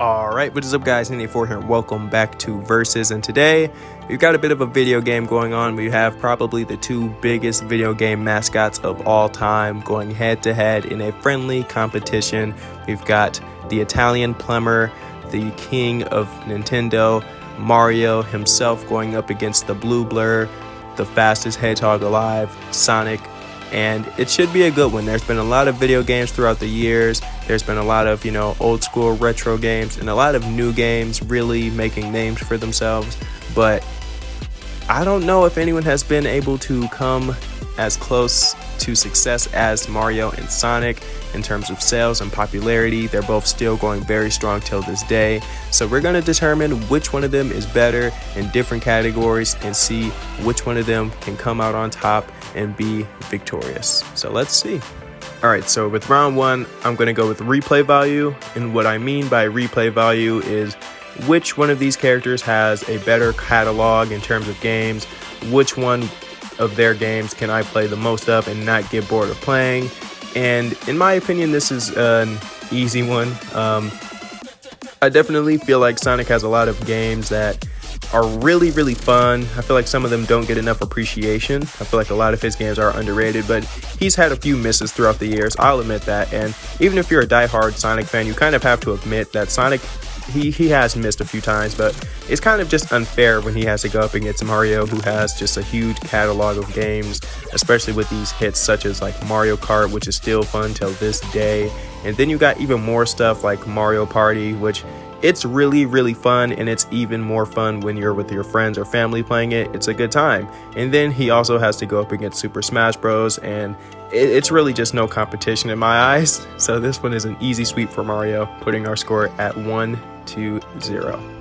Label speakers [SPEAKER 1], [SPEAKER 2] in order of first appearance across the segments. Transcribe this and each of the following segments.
[SPEAKER 1] Alright, what is up guys, NA4 here, and welcome back to Versus, and today we've got a bit of a video game going on. We have probably the two biggest video game mascots of all time going head to head in a friendly competition. We've got the Italian plumber, the king of Nintendo, Mario himself, going up against the blue blur, the fastest hedgehog alive, Sonic. And it should be a good one. There's been a lot of video games throughout the years. There's been a lot of, old school retro games and a lot of new games really making names for themselves. But I don't know if anyone has been able to come as close to success as Mario and Sonic in terms of sales and popularity. They're both still going very strong till this day. So we're going to determine which one of them is better in different categories and see which one of them can come out on top and be victorious. So let's see. All right, so with round one, I'm going to go with replay value. And what I mean by replay value is which one of these characters has a better catalog in terms of games, which one of their games can I play the most of and not get bored of playing. And in my opinion, this is an easy one. I definitely feel like Sonic has a lot of games that are really fun. I feel like some of them don't get enough appreciation. I feel like a lot of his games are underrated, but he's had a few misses throughout the years, I'll admit that. And even if you're a diehard Sonic fan, you kind of have to admit that Sonic, he has missed a few times, but it's kind of just unfair when he has to go up against Mario, who has just a huge catalog of games, especially with these hits such as like Mario Kart, which is still fun till this day. And then you got even more stuff like Mario Party, which it's really fun, and it's even more fun when you're with your friends or family playing it. It's a good time. And then he also has to go up against Super Smash Bros, and it's really just no competition in my eyes. So this one is an easy sweep for Mario, putting our score at 1-0.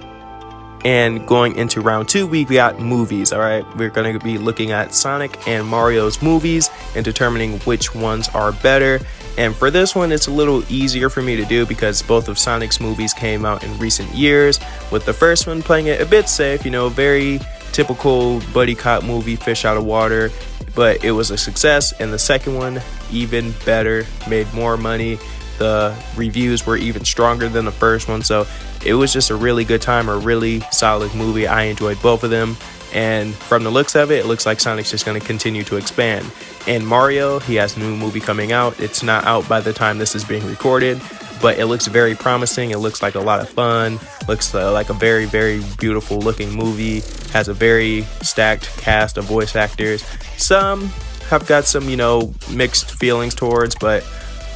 [SPEAKER 1] And going into round two, we got movies. All right, we're going to be looking at Sonic and Mario's movies and determining which ones are better. And for this one, it's a little easier for me to do because both of Sonic's movies came out in recent years, with the first one playing it a bit safe, very typical buddy cop movie, fish out of water, but it was a success. And the second one, even better, made more money. The reviews were even stronger than the first one, so it was just a really good time, a really solid movie. I enjoyed both of them, and from the looks of it, it looks like Sonic's just going to continue to expand. And Mario, he has a new movie coming out. It's not out by the time this is being recorded, but it looks very promising. It looks like a lot of fun, looks like a very beautiful looking movie, has a very stacked cast of voice actors. Some have got some, mixed feelings towards, but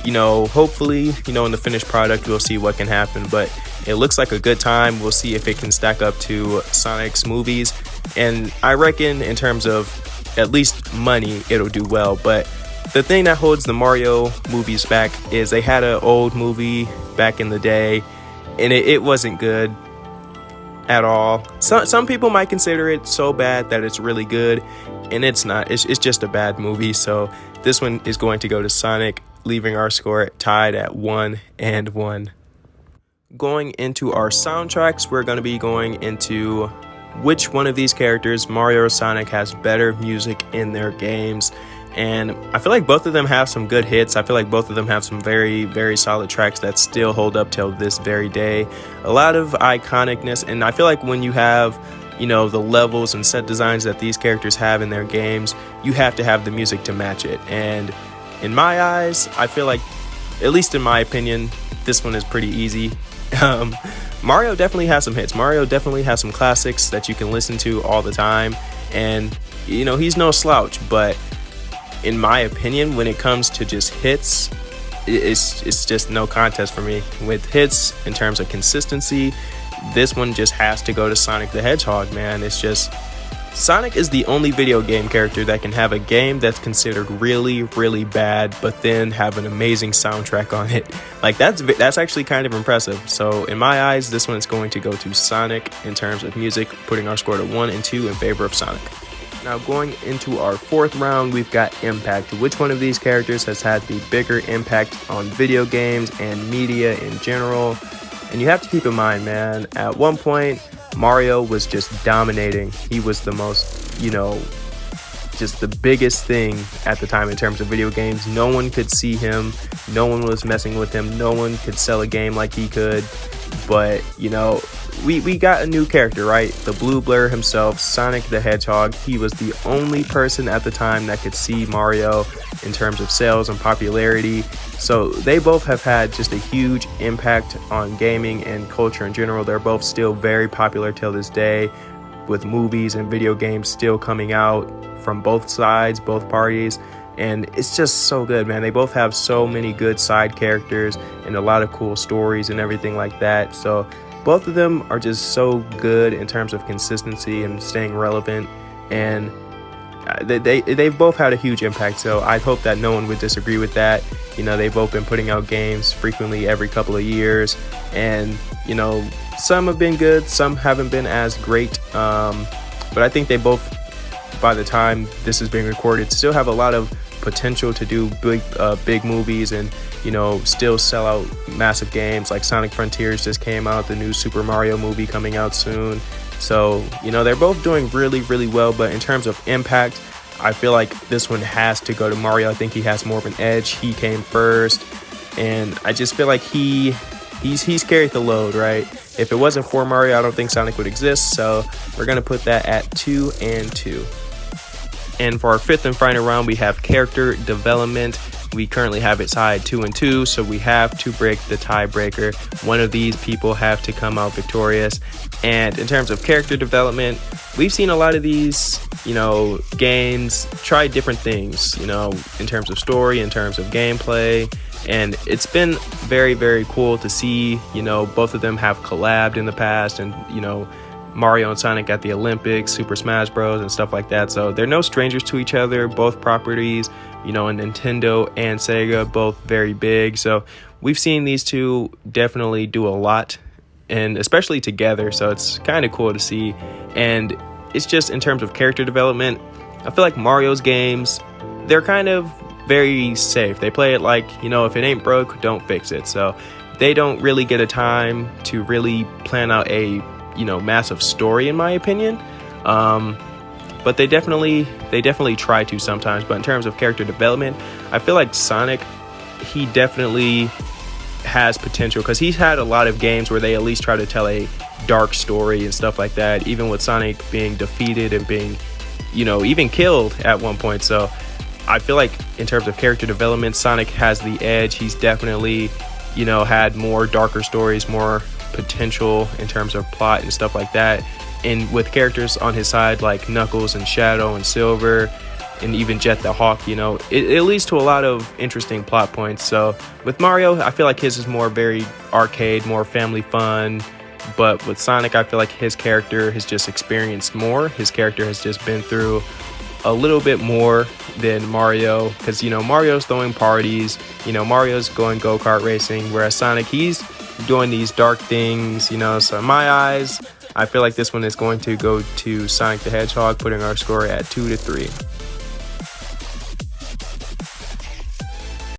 [SPEAKER 1] hopefully, in the finished product, we'll see what can happen. But it looks like a good time. We'll see if it can stack up to Sonic's movies. And I reckon in terms of at least money, it'll do well. But the thing that holds the Mario movies back is they had an old movie back in the day, and it wasn't good at all. Some people might consider it so bad that it's really good, and it's not. It's just a bad movie. So this one is going to go to Sonic, leaving our score tied at 1-1. Going into our soundtracks, we're going to be going into which one of these characters, Mario or Sonic, has better music in their games. And I feel like both of them have some good hits. I feel like both of them have some very solid tracks that still hold up till this very day. A lot of iconicness, and I feel like when you have the levels and set designs that these characters have in their games, you have to have the music to match it. And in my eyes, I feel like, at least in my opinion, this one is pretty easy. Mario definitely has some hits. Mario definitely has some classics that you can listen to all the time. And, he's no slouch. But in my opinion, when it comes to just hits, it's just no contest for me. With hits, in terms of consistency, this one just has to go to Sonic the Hedgehog, man. It's just, Sonic is the only video game character that can have a game that's considered really bad, but then have an amazing soundtrack on it. Like, that's actually kind of impressive. So in my eyes, this one is going to go to Sonic in terms of music, putting our score to 1-2 in favor of Sonic. Now going into our fourth round, we've got impact. Which one of these characters has had the bigger impact on video games and media in general? And you have to keep in mind, man, at one point, Mario was just dominating. He was the most, just the biggest thing at the time in terms of video games. No one could see him. No one was messing with him. No one could sell a game like he could. But, you know, we got a new character, right? The blue blur himself, Sonic the Hedgehog. He was the only person at the time that could see Mario in terms of sales and popularity. So they both have had just a huge impact on gaming and culture in general. They're both still very popular till this day, with movies and video games still coming out from both sides, both parties. And it's just so good, man. They both have so many good side characters and a lot of cool stories and everything like that. So both of them are just so good in terms of consistency and staying relevant. And they've both had a huge impact. So I hope that no one would disagree with that. You know, they've both been putting out games frequently every couple of years. And, you know, some have been good, some haven't been as great. But I think they both, by the time this is being recorded, still have a lot of potential to do big movies and, you know, still sell out massive games. Like Sonic Frontiers just came out, the new Super Mario movie coming out soon. So, you know, they're both doing really, really well. But in terms of impact, I feel like this one has to go to Mario. I think he has more of an edge. He came first, and I just feel like he's carried the load, right? If it wasn't for Mario, I don't think Sonic would exist. So we're gonna put that at 2 and 2. And for our fifth and final round, we have character development. We currently have it tied 2 and 2, so we have to break the tiebreaker. One of these people have to come out victorious. And in terms of character development, we've seen a lot of these, you know, games try different things, you know, in terms of story, in terms of gameplay. And it's been very, very cool to see, you know, both of them have collabed in the past, and, you know, Mario and Sonic at the Olympics, Super Smash Bros. And stuff like that. So they're no strangers to each other. Both properties, you know, in Nintendo and Sega, both very big. So we've seen these two definitely do a lot, and especially together. So it's kind of cool to see. And it's just in terms of character development, I feel like Mario's games, they're kind of very safe. They play it like, you know, if it ain't broke, don't fix it. So they don't really get a time to really plan out a, you know, massive story, in my opinion. But they definitely try to sometimes. But in terms of character development, I feel like Sonic, he definitely has potential, because he's had a lot of games where they at least try to tell a dark story and stuff like that, even with Sonic being defeated and being, you know, even killed at one point. So I feel like in terms of character development, Sonic has the edge. He's definitely, you know, had more darker stories, more potential in terms of plot and stuff like that. And with characters on his side like Knuckles and Shadow and Silver and even Jet the Hawk, you know, it leads to a lot of interesting plot points. So with Mario, I feel like his is more very arcade, more family fun. But with Sonic, I feel like his character has just experienced more. His character has just been through a little bit more than Mario, because, you know, Mario's throwing parties, you know, Mario's going go-kart racing, whereas Sonic, he's doing these dark things, you know. So in my eyes, I feel like this one is going to go to Sonic the Hedgehog, putting our score at 2 to 3.